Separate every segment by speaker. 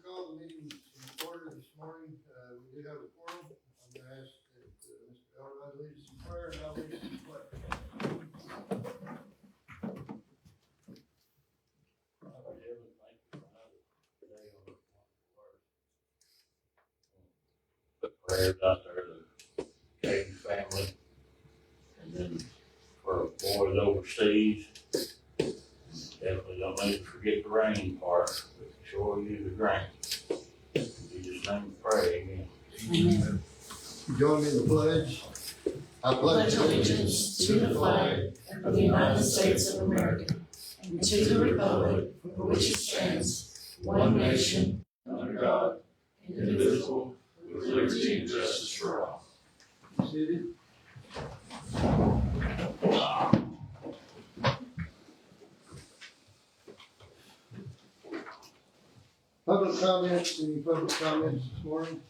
Speaker 1: call the meeting in order this morning. We do have a quorum. I'm going to ask that Mr. Elrod lead us in prayer and I'll lead us in pledge.
Speaker 2: Prayers out there to the Caden family, and then for boys overseas. Definitely don't need to forget the rain part, but sure use the rain. You just name and pray, amen.
Speaker 1: Amen. Join me in the pledge. I
Speaker 3: pledge allegiance to the flag of the United States of America and to the republic for which it stands, one nation, under God, indivisible, with liberty and justice for all.
Speaker 1: Seated. Public comments. Any public comments this morning?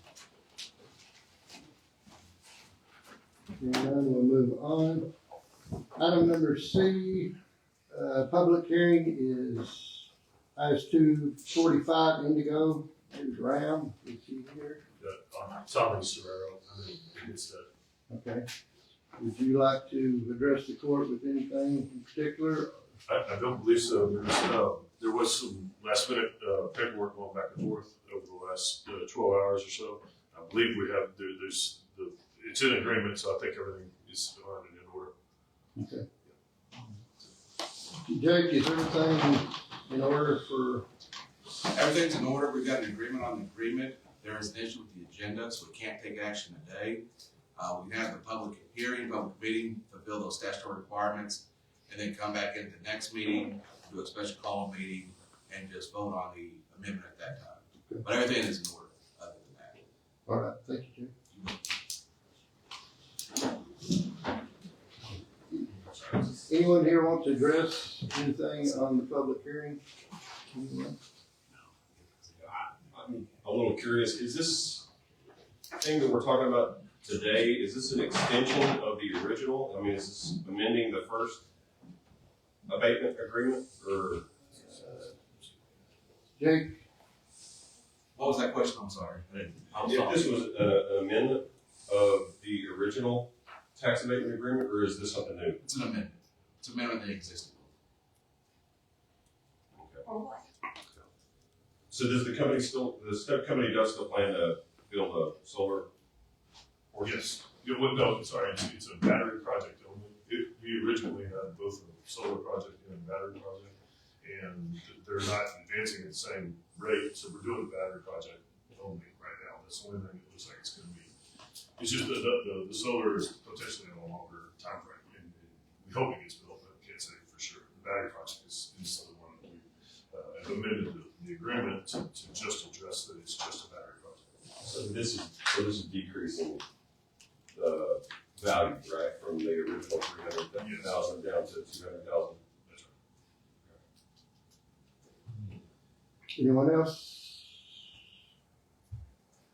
Speaker 1: Hearing none, we'll move on. Item number C, public hearing is I-245 Indigo. Here's Ram. Is he here?
Speaker 4: Tommy Serrero. I mean, it's
Speaker 1: Okay. Would you like to address the court with anything in particular?
Speaker 4: I don't believe so. There was some last minute paperwork going back and forth over the last 12 hours or so. I believe we have, it's in agreement, so I think everything is in order.
Speaker 1: Okay. Jake, is everything in order for?
Speaker 5: Everything's in order. We've got an agreement on the agreement. There is an issue with the agenda, so we can't take action today. We have the public hearing, public meeting, fulfill those statutory requirements, and then come back into the next meeting, do a special call meeting, and just vote on the amendment at that time. Okay. But everything is in order other than that.
Speaker 1: All right, thank you, Jake. Anyone here want to address anything on the public hearing? Anyone?
Speaker 6: I'm a little curious, is this thing that we're talking about today, is this an extension of the original? I mean, is this amending the first abatement agreement, or?
Speaker 1: Jake?
Speaker 5: What was that question? I'm sorry.
Speaker 6: If this was an amendment of the original tax abatement agreement, or is this something new?
Speaker 5: It's an amendment. It's an amendment to the existing one.
Speaker 6: Okay.
Speaker 3: Or what?
Speaker 6: So does the company does still plan to build a solar? Or
Speaker 4: Yes. No, sorry, it's a battery project only. We originally had both a solar project and a battery project, and they're not advancing at the same rate, so we're doing the battery project only right now. That's the only thing it looks like it's going to be. It's just the solar is potentially on a longer time frame, and we hope it gets built, but I can't say for sure. The battery project is the one that we have amended the agreement to just address that it's just a battery project.
Speaker 6: So this is decreasing the value, right, from the original 350,000 down to 200,000.
Speaker 4: That's right.
Speaker 1: Anyone else?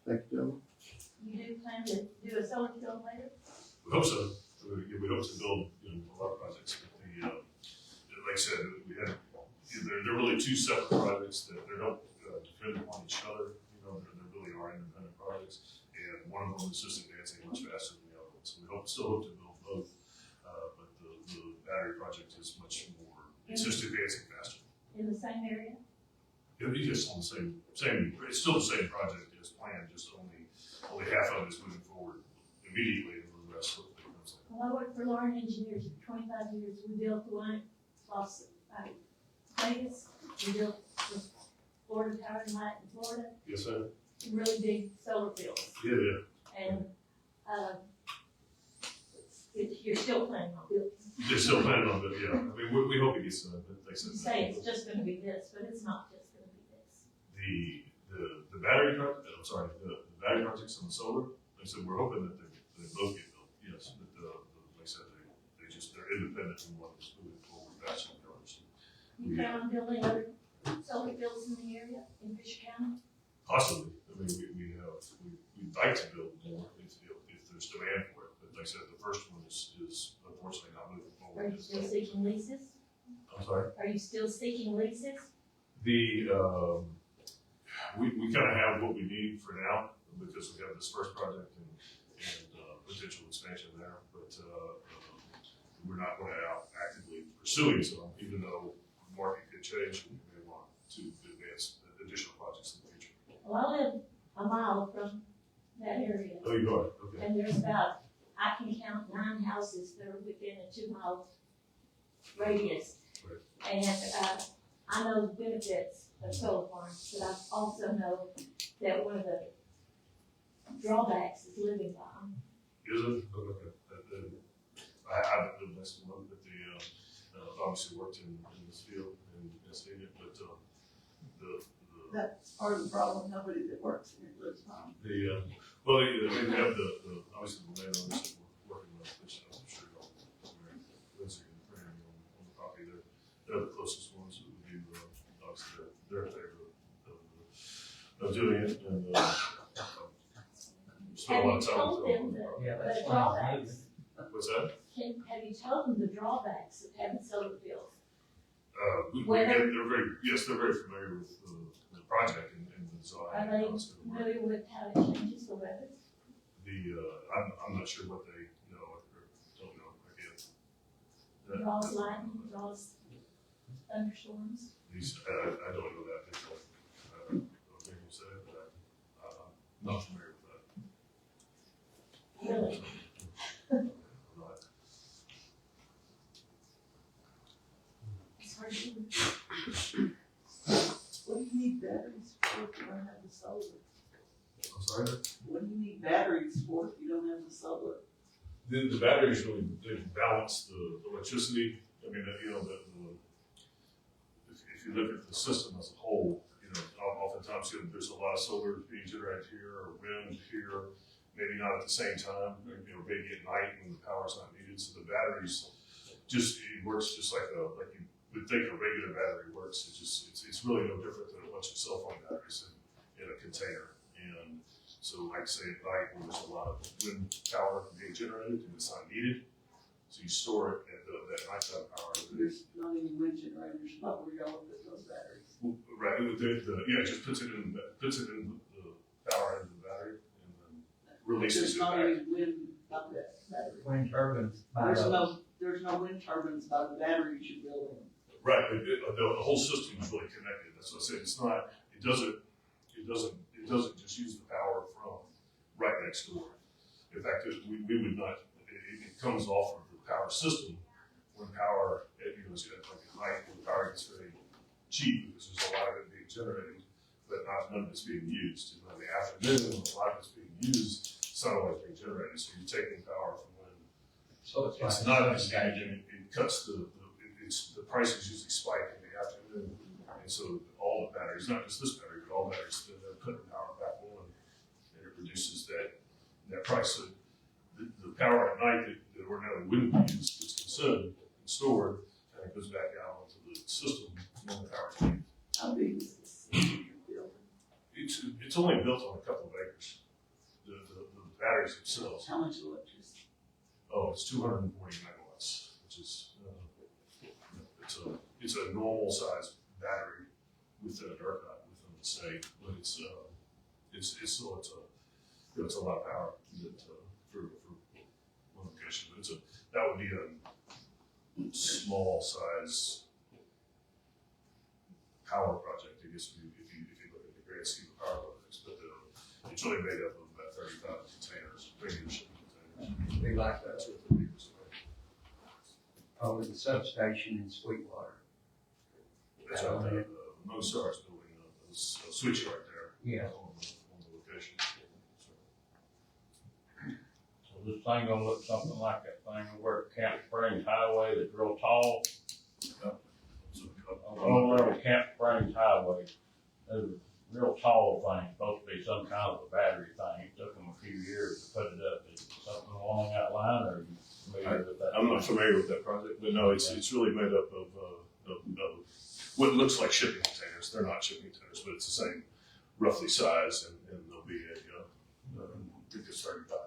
Speaker 1: Thank you, gentlemen.
Speaker 3: You do plan to do a solar field later?
Speaker 4: We hope so. We hope to build a lot of projects. But like I said, they're really two separate projects that they don't depend upon each other. They really are independent projects, and one of them is just advancing much faster than the other one. So we still hope to build both, but the battery project is much more. It's just advancing faster.
Speaker 3: In the same area?
Speaker 4: It'll be just on the same. It's still the same project as planned. Just only half of it is moving forward immediately, and the rest of it comes later.
Speaker 3: Well, I worked for Lauren Engineers for 25 years. We built the one Las Vegas. We built the Florida Tower and Light in Florida.
Speaker 4: Yes, sir.
Speaker 3: Really big solar fields.
Speaker 4: Yeah.
Speaker 3: And you're still planning on building.
Speaker 4: They're still planning on it, yeah. I mean, we hope it gets done, but like I said.
Speaker 3: You say it's just going to be this, but it's not just going to be this.
Speaker 4: The battery project, I'm sorry, the battery projects and the solar, like I said, we're hoping that they both get built, yes. But like I said, they're independent from one that's moving forward faster than the others.
Speaker 3: You plan on building other solar fields in the area, in Fisher County?
Speaker 4: Possibly. I mean, we'd like to build more if there's demand for it. But like I said, the first one is unfortunately not moving forward.
Speaker 3: Are you still seeking leases?
Speaker 4: I'm sorry?
Speaker 3: Are you still seeking leases?
Speaker 4: we kind of have what we need for now, because we have this first project and potential expansion there, but, we're not going out actively pursuing some, even though the market could change and we may want to advance additional projects in the future.
Speaker 3: Well, I live a mile from that area,
Speaker 4: Oh, you are, okay.
Speaker 3: and there's about, I can count 9 houses that are within a 2-mile radius.
Speaker 4: Right.
Speaker 3: And, I know the benefits of solar farms, but I also know that one of the drawbacks is living by them.
Speaker 4: Is it? Okay. I haven't lived next to one, but obviously worked in this field and seen it, but,
Speaker 7: That's part of the problem, nobody that works in it lives on.
Speaker 4: they have obviously the landowners that we're working with, which I'm sure y'all are aware of, Lindsay and Franny on the property there. They're the closest ones that would be, obviously, they're in favor of doing it, and, spend a lot of time.
Speaker 3: Have you told them the drawbacks?
Speaker 4: What's that?
Speaker 3: Have you told them the drawbacks of having solar fields?
Speaker 4: They're very familiar with the project and the design.
Speaker 3: Are they familiar with how it changes the weather?
Speaker 4: I'm not sure what they know or don't know, I guess.
Speaker 3: Draws lightning, draws thunderstorms?
Speaker 4: I don't know that detail. I don't think you said it, but I'm not familiar with that.
Speaker 3: Really?
Speaker 4: I'm not.
Speaker 3: It's hard to.
Speaker 7: What do you need batteries for if you don't have the solar?
Speaker 4: I'm sorry?
Speaker 7: What do you need batteries for if you don't have the solar?
Speaker 4: The batteries really, they balance the electricity. I mean, if you look at the system as a whole, oftentimes there's a lot of solar being generated here or wind here, maybe not at the same time, maybe at night when the power's not needed. So the batteries it works just like you would think a regular battery works. It's really no different than a bunch of cell phone batteries in a container. And so like say at night when there's a lot of wind power being generated and it's not needed, so you store it at that nighttime power.
Speaker 7: There's not any wind generators, not where y'all put those batteries.
Speaker 4: Right, it just puts it in the power into the battery and then releases
Speaker 7: There's
Speaker 4: it
Speaker 7: not
Speaker 4: back.
Speaker 7: any wind by that battery.
Speaker 8: Wind turbines.
Speaker 7: There's no wind turbines by the batteries you're building.
Speaker 4: Right, the whole system is really connected. That's what I said. It doesn't just use the power from right next door. In fact, we would not. It comes off of the power system when power, is like at night when the power gets very cheap because there's a lot of it being generated, but none of it's being used. And in the afternoon, when a lot of it's being used, it's not always being generated. So you're taking power from when
Speaker 8: So
Speaker 4: it's not engaging. It cuts the prices usually spike in the afternoon, and so all the batteries, not just this battery, but all batteries, they're putting power back on, and it reduces that price. So the power at night that ordinarily wouldn't be used is consumed and stored, and it goes back out into the system when the power's needed.
Speaker 7: How big is this system you're building?
Speaker 4: It's only built on a couple of acres. The batteries themselves,
Speaker 7: How much electricity?
Speaker 4: it's 240 megawatts, which is it's a normal size battery within an ERCOT within the state, but it's still it's a lot of power for one location. But that would be a small size power project, I guess, if you look at the grand scheme of power projects. But it's really made up of about 30,000 containers, regular shipping containers.
Speaker 8: Be like that.
Speaker 4: That's what the meters are.
Speaker 8: Over the substation in Sweetwater.
Speaker 4: That's right. Mozart's building a switch right there.
Speaker 8: Yeah.
Speaker 4: On the location.
Speaker 2: So this thing gonna look something like that thing over at Camp Springs Highway that's real tall. Over there with Camp Springs Highway, there's a real tall thing, supposed to be some kind of a battery thing. It took them a few years to put it up. Is it something along that line, or are you familiar with that?
Speaker 4: I'm not familiar with that project, but no, it's really made up of what looks like shipping containers. They're not shipping containers, but it's the same roughly size, and there'll be I think there's 35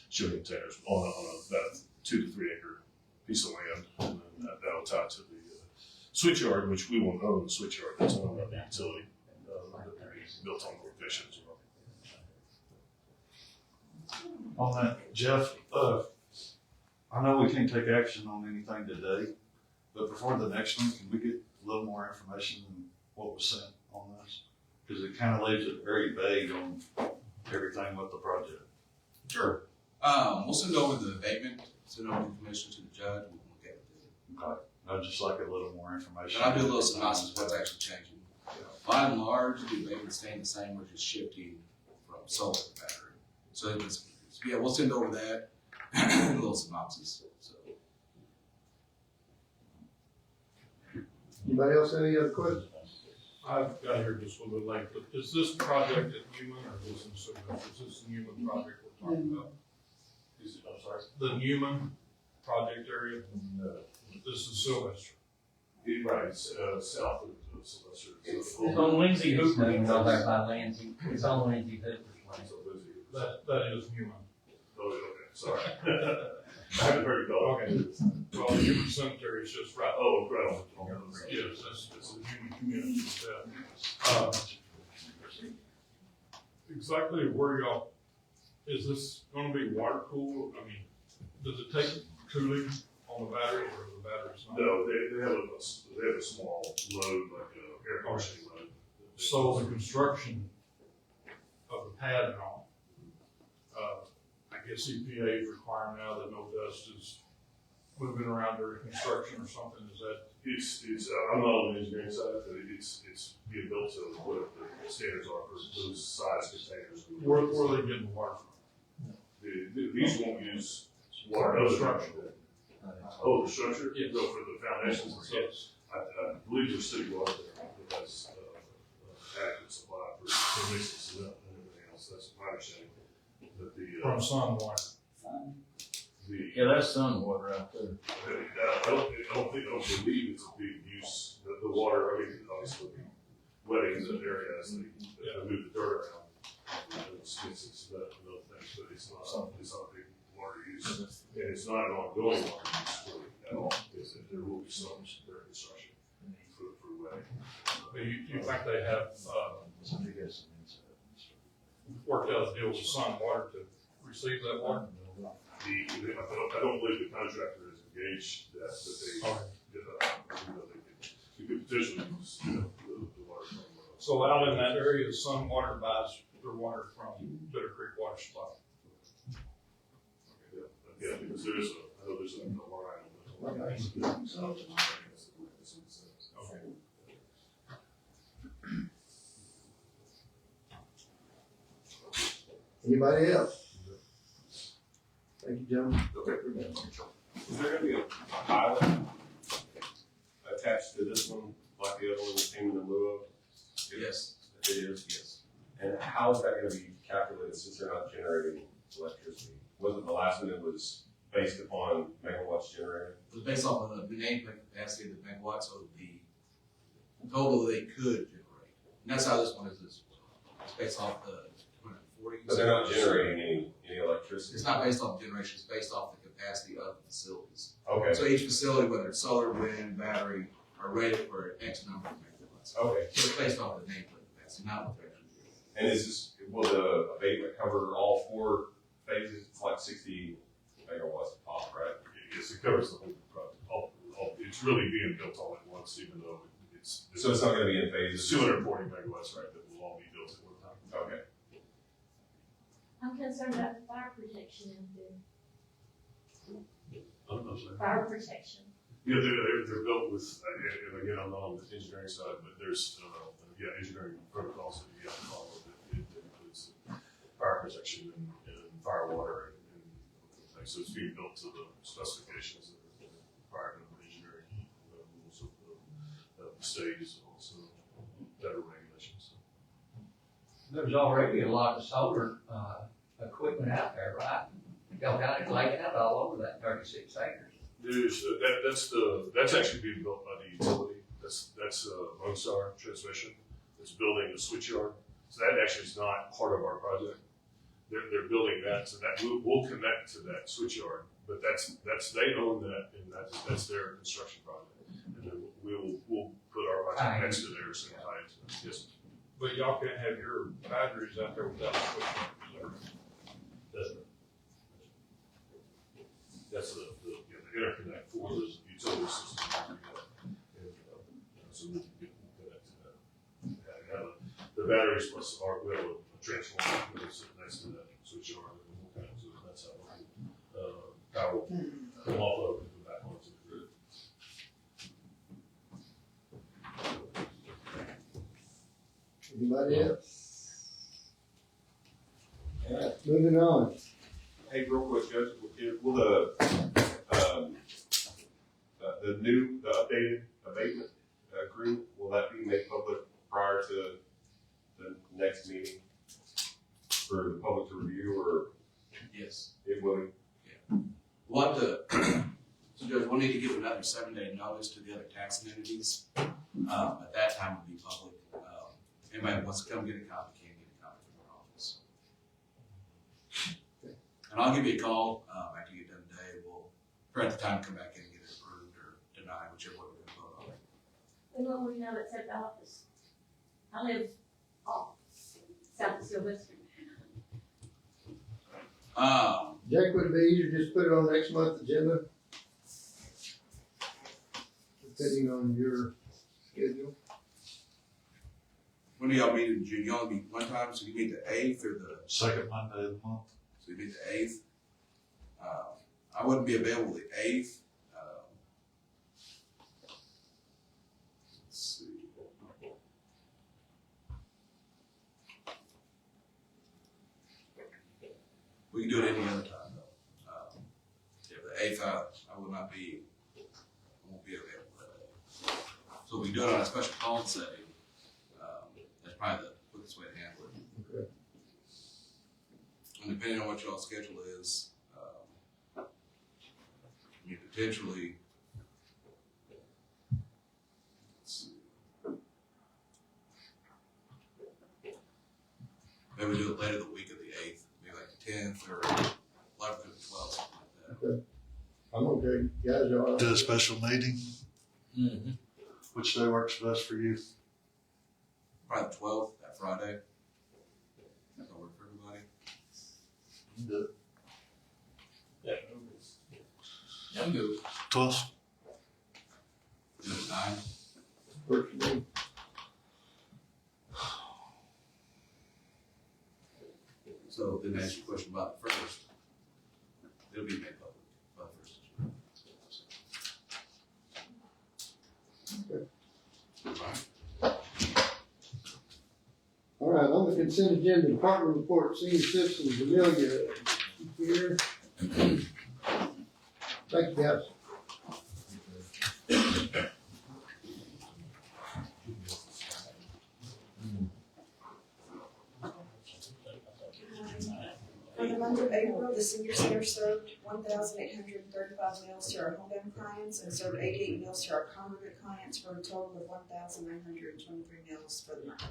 Speaker 4: shipping containers on about 2 to 3 acre piece of land, and then that'll tie to the switchyard, which we won't own the switchyard. That's owned by the utility. built on location as well.
Speaker 9: On that, Jeff, I know we can't take action on anything today, but before the next one, can we get a little more information than what was sent on this? Because it kind of leaves it very vague on everything with the project.
Speaker 5: Sure. We'll send over the abatement, send over the information to the judge, we'll look at it.
Speaker 9: Okay. I'd just like a little more information.
Speaker 5: And I'll do a little synopsis of what's actually changing. By and large, the abatement's staying the same, we're just shifting from solar to battery. So yeah, we'll send over that, a little synopsis, so.
Speaker 1: Anybody else have any other questions?
Speaker 10: I've got here just a little bit late, but is this project at Newman or is this in Sylvester? Is this the Newman project we're talking about?
Speaker 4: Is it, I'm sorry?
Speaker 10: The Newman project area? No. This is Sylvester.
Speaker 4: Right, it's, south of Sylvester.
Speaker 8: It's on Lindsay Hooper's all there by Lindsay. It's on Lindsay Hooper's land.
Speaker 10: That is Newman.
Speaker 4: Oh, okay, sorry. I haven't heard it called.
Speaker 10: Okay. Well, Newman Cemetery is just right.
Speaker 4: Oh, right on.
Speaker 10: Yes, that's the Newman community. Exactly where y'all, is this gonna be water cooled? I mean, does it take cooling on the battery or the battery's not?
Speaker 4: No, they have a small load, like a air conditioning load.
Speaker 10: So the construction of the pad and all, I guess EPA is requiring now that no dust is moving around during construction or something, is that?
Speaker 4: It's, I'm not on the engineering side, but it's being built to what the standards are for those size containers.
Speaker 10: Where are they getting water from?
Speaker 4: These won't use water.
Speaker 10: The structure.
Speaker 4: Oh, the structure?
Speaker 10: Yes.
Speaker 4: No, for the foundations and stuff?
Speaker 10: Yes.
Speaker 4: I believe there's city water there that has, adequate supply for mixing cement and everything else. That's my understanding. But
Speaker 10: From sun water.
Speaker 2: Yeah, that's sun water out there.
Speaker 4: I don't believe it's a big use, the water, I mean, obviously, wetting the area as they move the dirt around. It's that and other things, but it's not a big water use. And it's not an ongoing water use really at all, because there will be some during construction for wetting.
Speaker 10: You think they have, worked out a deal with sun water to receive that water?
Speaker 4: I don't believe the contractor is engaged that you could potentially use, the water from.
Speaker 10: So out in that area, sun water buys their water from Bitter Creek Water Supply.
Speaker 4: Yeah, because I know there's a line on this.
Speaker 10: Okay.
Speaker 1: Anybody else? Thank you, gentlemen.
Speaker 6: Is there gonna be a island attached to this one, like the other one that came in the lieu of?
Speaker 5: Yes.
Speaker 6: It is, yes. And how is that gonna be calculated since they're not generating electricity? Wasn't the last one that was based upon megawatts generated?
Speaker 5: It was based off of the nameplate capacity of the megawatts, so the total they could generate. And that's how this one is as well. It's based off the 240.
Speaker 6: But they're not generating any electricity?
Speaker 5: It's not based off generation, it's based off the capacity of the facilities.
Speaker 6: Okay,
Speaker 5: So each facility, whether it's solar, wind, battery, are rated for X number of megawatts.
Speaker 6: okay.
Speaker 5: So it's based off the nameplate capacity, not what they're actually doing.
Speaker 6: And is this, will the abatement cover all 4 phases? It's like 60 megawatts of pop, right?
Speaker 4: Yes, it covers the whole project. It's really being built all at once, even though it's.
Speaker 6: So it's not gonna be in
Speaker 4: It's
Speaker 6: phases?
Speaker 4: 240 megawatts, right, that will all be built at one time.
Speaker 6: Okay.
Speaker 3: I'm concerned about the fire protection in there.
Speaker 4: I'm sorry.
Speaker 3: Fire protection.
Speaker 4: Yeah, they're built with, and again, I'm not on the engineering side, but there's, engineering protocols that you have to follow. That includes fire protection and fire water and things. So it's being built to the specifications of the fire and engineering rules of the state, as also better regulations.
Speaker 8: There's already a lot of solar, equipment out there, right? Y'all got it laid out all over that 36 acres.
Speaker 4: That's actually being built by the utility. That's Lone Star Transmission. It's building the switchyard. So that actually is not part of our project. They're building that, so that we'll connect to that switchyard. But they own that, and that's their construction project. And then we'll put our project next to theirs and tie into it. Yes.
Speaker 10: But y'all can't have your batteries out there without equipment.
Speaker 4: That's the interconnect for the utility system. So we can get connected to that. The batteries plus we have a transformer that's sitting next to that switchyard, and we'll connect to it. That's how we power will come off of and come back onto the grid.
Speaker 1: Anybody else? All right, moving on.
Speaker 6: Hey, real quick, Judge, will the updated abatement agreement, will that be made public prior to the next meeting for the public to review, or
Speaker 5: Yes.
Speaker 6: it will?
Speaker 5: We'll have to, so Judge, we'll need to give another 7-day notice to the other taxing entities. At that time, it'll be public. Anybody who wants to come get a copy can get a copy from our office. And I'll give you a call after you get done today. We'll try at the time to come back in and get it approved or denied, whichever way we're going to vote on it.
Speaker 3: When will we know it's at the office? I live off south of Sylvester.
Speaker 1: Jack, would it be easier to just put it on next month's agenda? Depending on your schedule.
Speaker 5: When do y'all meet in June? Y'all meet one time, so you meet the 8th or the,
Speaker 9: Second Monday of the month.
Speaker 5: so you meet the 8th. I wouldn't be available the 8th. Let's see. We can do it any other time though. Yeah, the 8th, I will not be, I won't be available that day. So we do it on a special call setting. That's probably the quickest way to handle it.
Speaker 1: Okay.
Speaker 5: And depending on what y'all's schedule is, you potentially, let's see. Maybe we do it later the week of the 8th, maybe like the 10th or 11th or 12th, something like that.
Speaker 1: Okay. I'm okay. Guys, y'all.
Speaker 9: Do a special meeting.
Speaker 8: Mm-hmm.
Speaker 9: Which day works best for you?
Speaker 5: Probably the 12th, that Friday. That'll work for everybody.
Speaker 9: Do it.
Speaker 8: I'm good.
Speaker 9: 12th.
Speaker 5: Do it at 9.
Speaker 1: Works for me.
Speaker 5: So then ask your question about the first. It'll be made public by the first.
Speaker 1: All right, on the consent agenda, department report, senior citizens, Amelia, here. Thank you, guys.
Speaker 7: For the month of April, the senior center served 1,835 meals to our home-bound clients and served 88 meals to our congregate clients for a total of 1,923 meals for the month.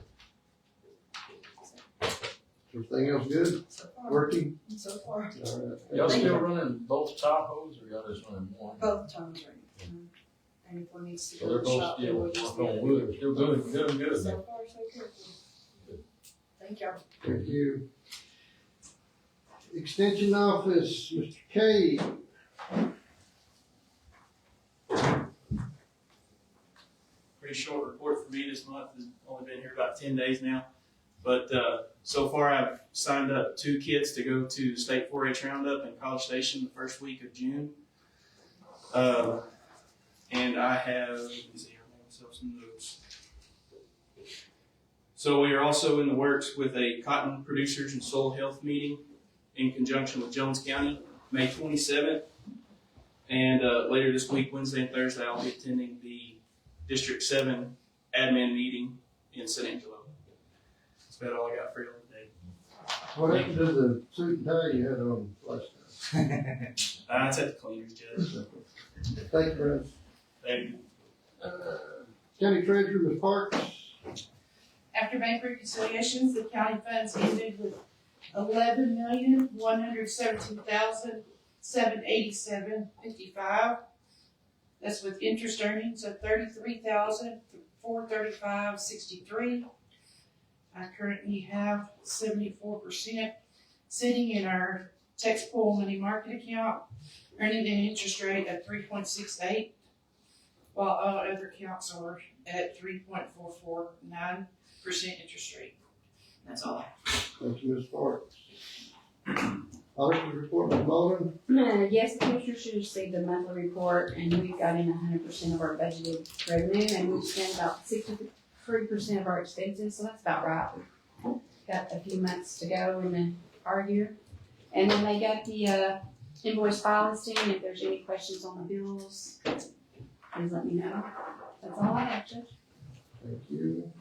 Speaker 1: Everything else good?
Speaker 7: So far.
Speaker 1: Working?
Speaker 7: So far.
Speaker 1: All right.
Speaker 8: Y'all still running both Tahoes or y'all just running one?
Speaker 7: Both times right. And if one needs to
Speaker 8: So
Speaker 7: go
Speaker 8: they're
Speaker 7: to the
Speaker 8: both
Speaker 7: shop, then
Speaker 8: still
Speaker 7: we'll use
Speaker 8: working
Speaker 7: the
Speaker 8: on
Speaker 7: other.
Speaker 8: wood, still good.
Speaker 7: So far, so good. Thank y'all.
Speaker 1: Thank you. Extension office, Mr. K.
Speaker 11: Pretty short report for me this month. I've only been here about 10 days now. But so far I've signed up 2 kids to go to State 4-H Roundup in College Station the first week of June. And I have, let me see, I have myself some notes. So we are also in the works with a cotton producers and soil health meeting in conjunction with Jones County, May 27th. And later this week, Wednesday and Thursday, I'll be attending the District 7 admin meeting in San Angelo. That's about all I got for you today.
Speaker 1: What happened to the suit and tie you had on last time?
Speaker 11: It's at the cleaners, Judge.
Speaker 1: Thank you, Brent.
Speaker 11: Thank you.
Speaker 3: County Treasurer, Ms. Parks. After bank reconciliations, the county funds ended with $11,117,787.55. That's with interest earnings of $33,435.63. I currently have 74% sitting in our tax pool money market account, earning an interest rate of 3.68, while all other accounts are at 3.449% interest rate. That's all I have.
Speaker 1: Thank you, Ms. Parks. Auditor's report, Ms. Bowman.
Speaker 12: Yes, the commissioners should receive the monthly report, and we've got in 100% of our budgeted revenue, and we've spent about 63% of our expenses, so that's about right. We've got a few months to go in our year. And then they got the invoice file listing. If there's any questions on the bills, please let me know. That's all I have, Judge.
Speaker 1: Thank you.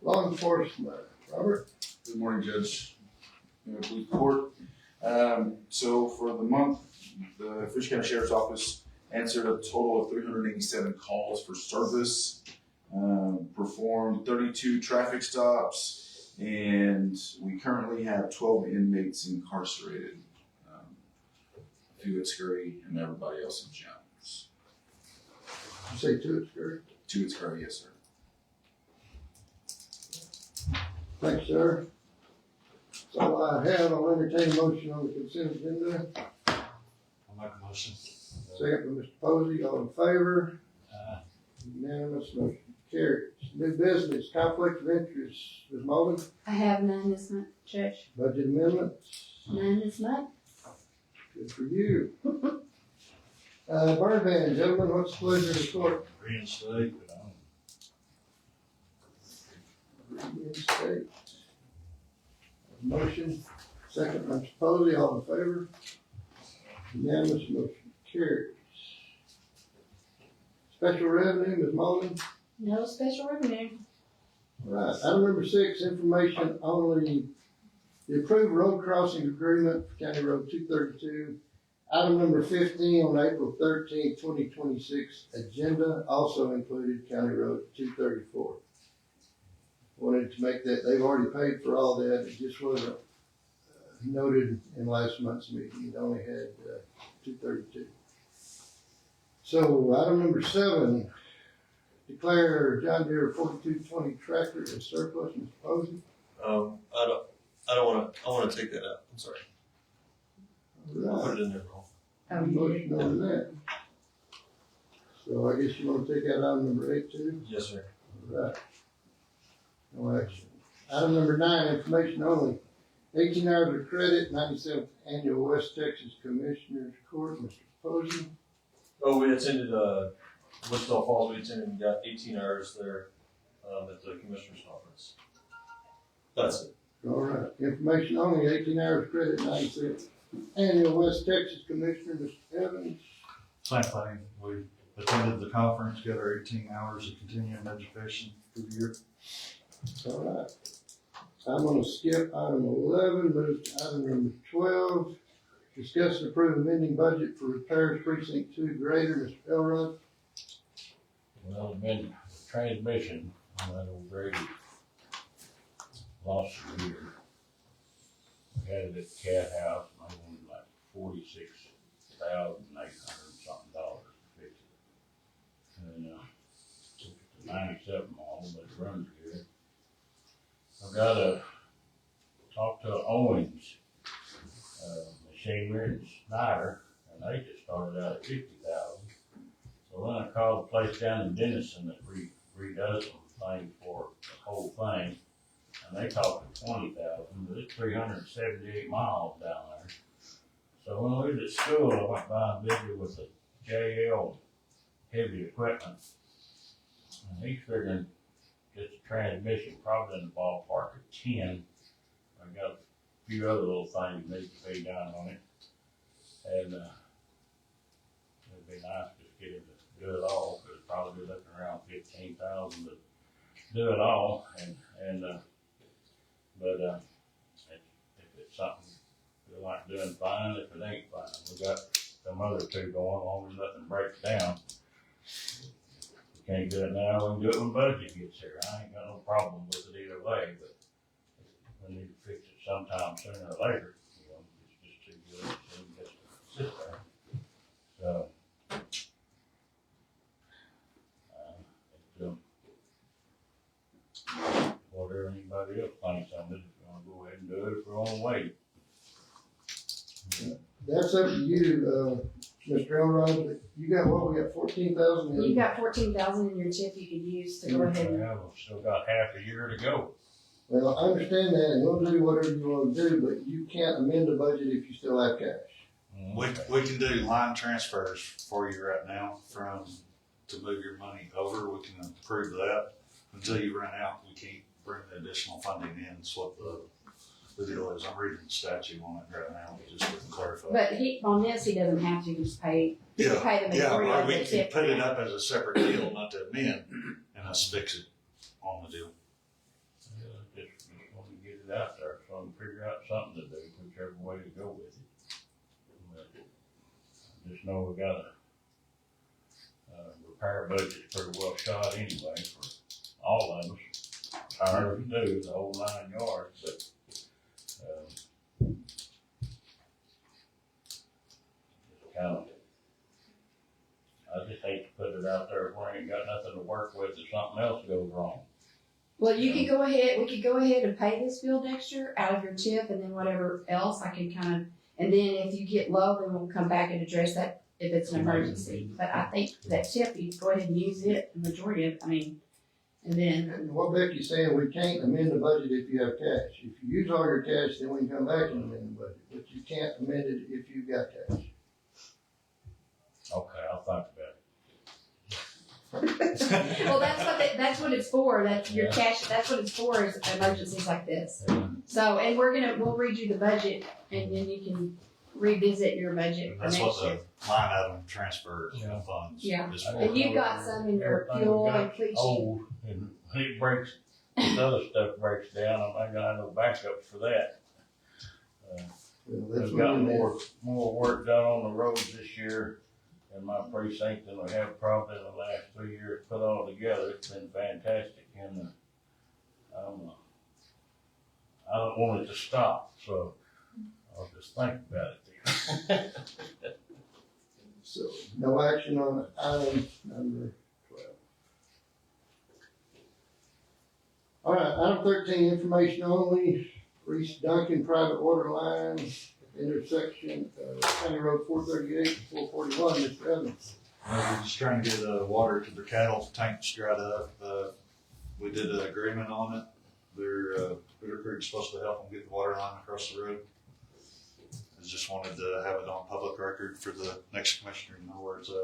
Speaker 1: Law enforcement, Robert.
Speaker 13: Good morning, Judge. Police Court. So for the month, the Fisher County Sheriff's Office answered a total of 387 calls for service, performed 32 traffic stops, and we currently have 12 inmates incarcerated. A few at Scurry and everybody else in Jones.
Speaker 1: Did you say 2 at Scurry?
Speaker 13: 2 at Scurry, yes, sir.
Speaker 1: Thanks, sir. So I have, I'll entertain a motion on the consent agenda.
Speaker 9: I'll make a motion.
Speaker 1: Second by Mr. Posey, all in favor? Unanimous, motion carries. New business, conflict of interest, Ms. Mullen,
Speaker 12: I have none this month, Judge.
Speaker 1: budget amendments,
Speaker 12: None this month.
Speaker 1: good for you. Burn ban, gentlemen, what's the pleasure of the court?
Speaker 2: Reinstate, but
Speaker 1: Reinstate. Motion, second by Mr. Posey, all in favor? Unanimous, motion carries. Special revenue, Ms. Mullen.
Speaker 12: No special revenue.
Speaker 1: Right, item number 6, information only, the approved road crossing agreement for County Road 232. Item number 15 on April 13, 2026 agenda also included County Road 234. Wanted to make that, they've already paid for all that, it just wasn't noted in last month's meeting, it only had 232. So item number 7, declare John Deere 4220 tractor as surplus, Mr. Posey.
Speaker 6: I wanna take that out, I'm sorry.
Speaker 1: Right.
Speaker 6: Put it in there wrong.
Speaker 12: Oh,
Speaker 1: Motion on that. So I guess you wanna take out item number 8 too?
Speaker 6: Yes, sir.
Speaker 1: Right. No action. Item number 9, information only. 18 hours of credit, 97th Annual West Texas Commissioners Court, Mr. Posey.
Speaker 6: Oh, we attended, Wichita Falls, we attended and got 18 hours there, at the Commissioner's Conference. That's it.
Speaker 1: All right. Information only, 18 hours credit, 97th Annual West Texas Commissioner, Mr. Evans.
Speaker 9: Same thing, we attended the conference, got our 18 hours of continuing education through the year.
Speaker 1: All right. I'm gonna skip item 11, move to item number 12. Discuss and approve amending budget for repairs precinct 2 grader, Mr. Elrod.
Speaker 2: well, been transmission on that old Grady lost a year. We had it at Cat House, and I wanted like $46,800 something to fix it. And, took it to 97 model, but it runs good. I've got to talk to Owens, Machinery and Snyder, and they just started out at 50,000. So then I called a place down in Denison that redoes some things for the whole thing, and they talked to 20,000, but it's 378 miles down there. So when we was at school, I went by and visited with the JL heavy equipment, and he's figuring just a transmission probably in the ballpark of 10. I got a few other little things that need to be done on it, and it'd be nice to just get him to do it all, because it's probably looking around 15,000 to do it all, but if it's something we like doing, fine. If it ain't, fine. We got some other 2 going, as long as nothing breaks down. We can't do it now, we can do it when budget gets here. I ain't got no problem with it either way, but we need to fix it sometime sooner or later. You know, it's just too good to just sit there. So, whatever anybody else
Speaker 1: up to you, Mr. Elrod, but you got what, we got 14,000?
Speaker 12: You got 14,000 in your tip you could use to go ahead and.
Speaker 2: Well, we've still got half a year to go.
Speaker 1: Well, I understand that, and we'll do whatever you wanna do, but you can't amend the budget if you still have cash.
Speaker 9: We can do line transfers for you right now to move your money over. We can approve that. Until you run out, we can't bring the additional funding in. That's what the deal is. I'm reading the statute on it right now, just to clarify.
Speaker 12: But on this, he doesn't have to just pay, he can pay the
Speaker 9: Yeah,
Speaker 12: majority
Speaker 9: or
Speaker 12: of
Speaker 9: we
Speaker 12: the
Speaker 9: can
Speaker 12: tip.
Speaker 9: put it up as a separate deal, not to amend, and us fix it on the deal.
Speaker 2: Just want to get it out there, so I can figure out something to do, whichever way to go with it. But just know we got a repair budget's pretty well shot anyway for all of us. Tires do, the whole 9 yards, but, just kind of, I just hate to put it out there where I ain't got nothing to work with if something else goes wrong.
Speaker 12: Well, you could go ahead, we could go ahead and pay this bill next year out of your tip, and then whatever else I can kind of, and then if you get low, then we'll come back and address that if it's an emergency. But I think that tip, you go ahead and use it, the majority of, and then,
Speaker 1: And what Becky's saying, we can't amend the budget if you have cash. If you use all your cash, then we can come back and amend the budget, but you can't amend it if you've got cash.
Speaker 2: Okay, I'll think about it.
Speaker 12: well, that's what it's for, that's your cash, that's what it's for, is emergencies like this. So, and we'll read you the budget, and then you can revisit your budget for
Speaker 9: That's
Speaker 12: next
Speaker 9: what
Speaker 12: year.
Speaker 9: the line item transfer
Speaker 2: Yeah.
Speaker 9: funds
Speaker 12: Yeah.
Speaker 9: is for.
Speaker 12: And you've got some in your
Speaker 2: Everything
Speaker 12: fuel
Speaker 2: we got
Speaker 12: and fleet sheet.
Speaker 2: old, and when it breaks, the other stuff breaks down, I got no backups for that.
Speaker 1: Well, that's
Speaker 2: We've got
Speaker 1: what it is.
Speaker 2: more work done on the roads this year in my precinct than we have probably in the last 3 years put all together. It's been fantastic, and I don't want it to stop, so I'll just think about it there.
Speaker 1: So, no action on item number 12. All right, item 13, information only, Reese Duncan private water line, intersection of County Road 438 and 441, Mr. Evans.
Speaker 9: We're just trying to get water to the cattle tanks dried up. We did an agreement on it. Bitter Creek's supposed to help them get the water line across the road. I just wanted to have it on public record for the next commissioner to know where it's at.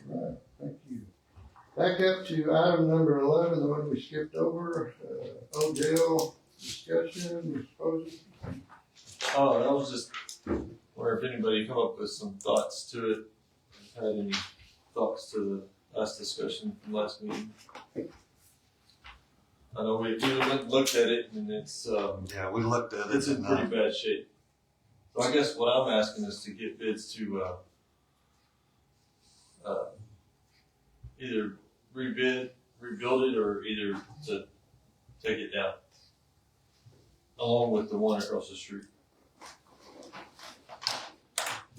Speaker 1: All right, thank you. Back up to item number 11, the one we skipped over, old jail discussion, Mr. Posey.
Speaker 14: Oh, that was just where if anybody come up with some thoughts to it, had any thoughts to the last discussion from last meeting. I know we went and looked at it, and it's
Speaker 9: Yeah, we looked at it.
Speaker 14: it's in pretty bad shape. So I guess what I'm asking is to get bids to either rebuild it, or either to take it down, along with the one across the street.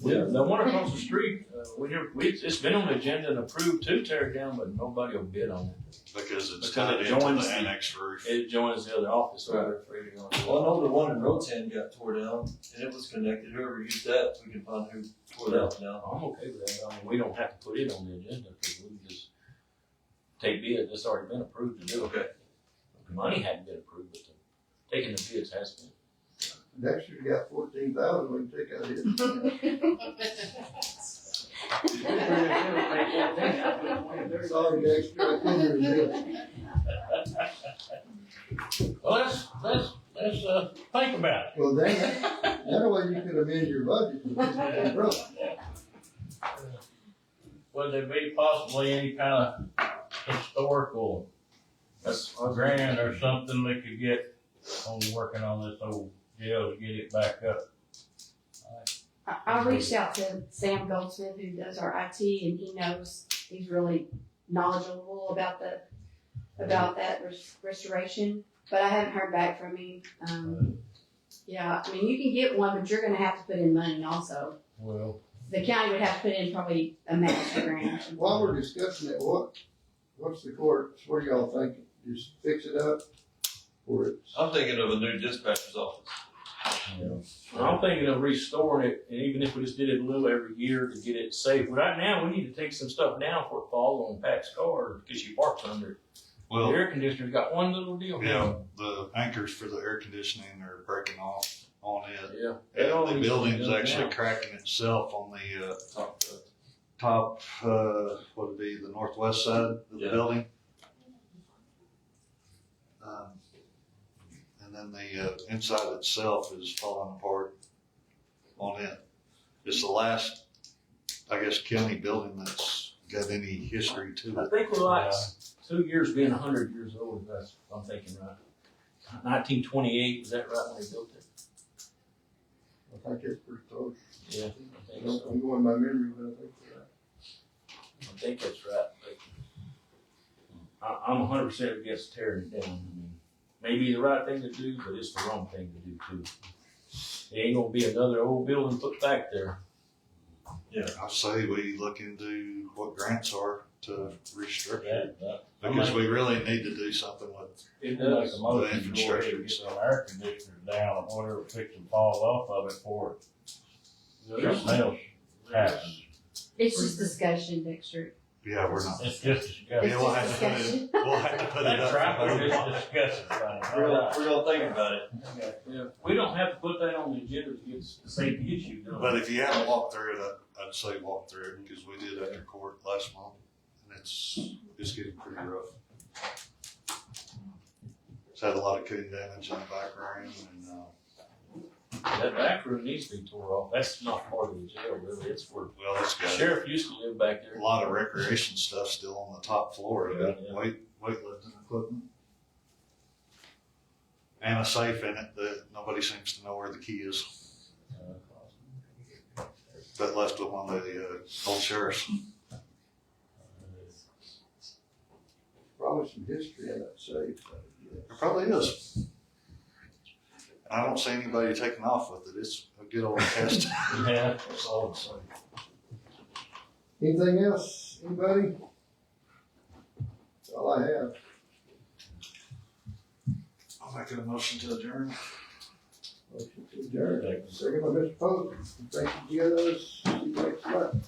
Speaker 2: Yeah, the one across the street, it's been on the agenda and approved to tear it down, but nobody will bid on it.
Speaker 9: Because it's
Speaker 2: Because
Speaker 9: tied
Speaker 2: it
Speaker 9: into
Speaker 2: joins
Speaker 9: the
Speaker 2: the-
Speaker 9: annex roof.
Speaker 2: It joins the other office, so they're afraid to go.
Speaker 14: Well, I know the one in Rotan got tore down, and it was connected. Whoever used that, we can find who tore that down.
Speaker 2: I'm okay with that. I mean, we don't have to put it on the agenda, because we can just take bids. It's already been approved to do it.
Speaker 14: Okay.
Speaker 2: The money hadn't been approved, but taking the bids has been.
Speaker 1: Dexter's got 14,000, we can take out his. Sorry, Dexter, I couldn't resist.
Speaker 2: Well, let's think about it.
Speaker 1: Well, then, that way you could amend your budget.
Speaker 2: Would there be possibly any kind of historical grant or something we could get on working on this old jail to get it back up?
Speaker 12: I reached out to Sam Goldsmith, who does our IT, and he knows, he's really knowledgeable about that restoration, but I haven't heard back from him. Yeah, I mean, you can get one, but you're gonna have to put in money also.
Speaker 2: Well,
Speaker 12: The county would have to put in probably a master grant or something.
Speaker 1: While we're discussing it, what's the court, what are y'all thinking? Just fix it up? Or it's,
Speaker 14: I'm thinking of a new dispatcher's office.
Speaker 2: I'm thinking of restoring it, and even if we just did it a little every year to get it safe. Right now, we need to take some stuff down before it falls on Pat's car, because she parks under it. The
Speaker 9: Well,
Speaker 2: air conditioner's got one little deal.
Speaker 9: yeah, the anchors for the air conditioning are breaking off on it.
Speaker 2: Yeah.
Speaker 9: And the building's actually cracking itself on the, top, what would be the northwest side of the
Speaker 2: Yeah.
Speaker 9: building. And then the inside itself is falling apart on it. It's the last, I guess, county building that's got any history to
Speaker 2: I
Speaker 9: it.
Speaker 2: think we're like 2 years being 100 years old, if that's what I'm thinking right. 1928, is that right when they built it?
Speaker 1: I think it's pretty close.
Speaker 2: Yeah. I think so.
Speaker 1: I'm going by memory, but I think you're right.
Speaker 2: I think that's right. But I'm 100% against tearing it down. I mean, maybe the right thing to do, but it's the wrong thing to do too. It ain't gonna be another old building put back there.
Speaker 9: Yeah, I say we look into what grants are to restructure it,
Speaker 2: That-
Speaker 9: because we really need to do something with
Speaker 2: It
Speaker 14: Make a
Speaker 2: does.
Speaker 14: motion
Speaker 9: The
Speaker 14: to
Speaker 9: infrastructure.
Speaker 14: get some air conditioners down, or whatever fix and fall off of it for something else happens.
Speaker 12: It's just discussion, Dexter.
Speaker 9: Yeah, we're not.
Speaker 14: It's just
Speaker 9: Yeah,
Speaker 14: discussion.
Speaker 9: we'll have to put it, we'll have to put it
Speaker 14: That's
Speaker 9: up.
Speaker 14: right, we're just discussing things.
Speaker 2: We're
Speaker 14: gonna think about it.
Speaker 2: Yeah. We don't have to put that on the agenda to get the safety issue done.
Speaker 9: But if you haven't walked through it, I'd say walk through it, because we did after court last month, and it's getting pretty rough. It's had a lot of cooling damage in the back room, and,
Speaker 2: That back room needs to be tore off. That's not part of the jail, really. It's for,
Speaker 9: well, it's
Speaker 2: the
Speaker 9: got
Speaker 2: sheriff used to live back there.
Speaker 9: a lot of recreation stuff still on the top floor. It got
Speaker 2: Yeah.
Speaker 9: weightlifting equipment. And a safe in it that nobody seems to know where the key is. That left with one of the old sheriffs.
Speaker 1: Probably some history in that safe.
Speaker 9: There probably is. I don't see anybody taking off with it. It's a good old test.
Speaker 14: Yeah.
Speaker 9: Solid safe.
Speaker 1: Anything else, anybody? That's all I have.
Speaker 9: I'll make a motion to adjourn.
Speaker 1: Motion to adjourn. Second by Mr. Pope. Thank you, guys. See you next month.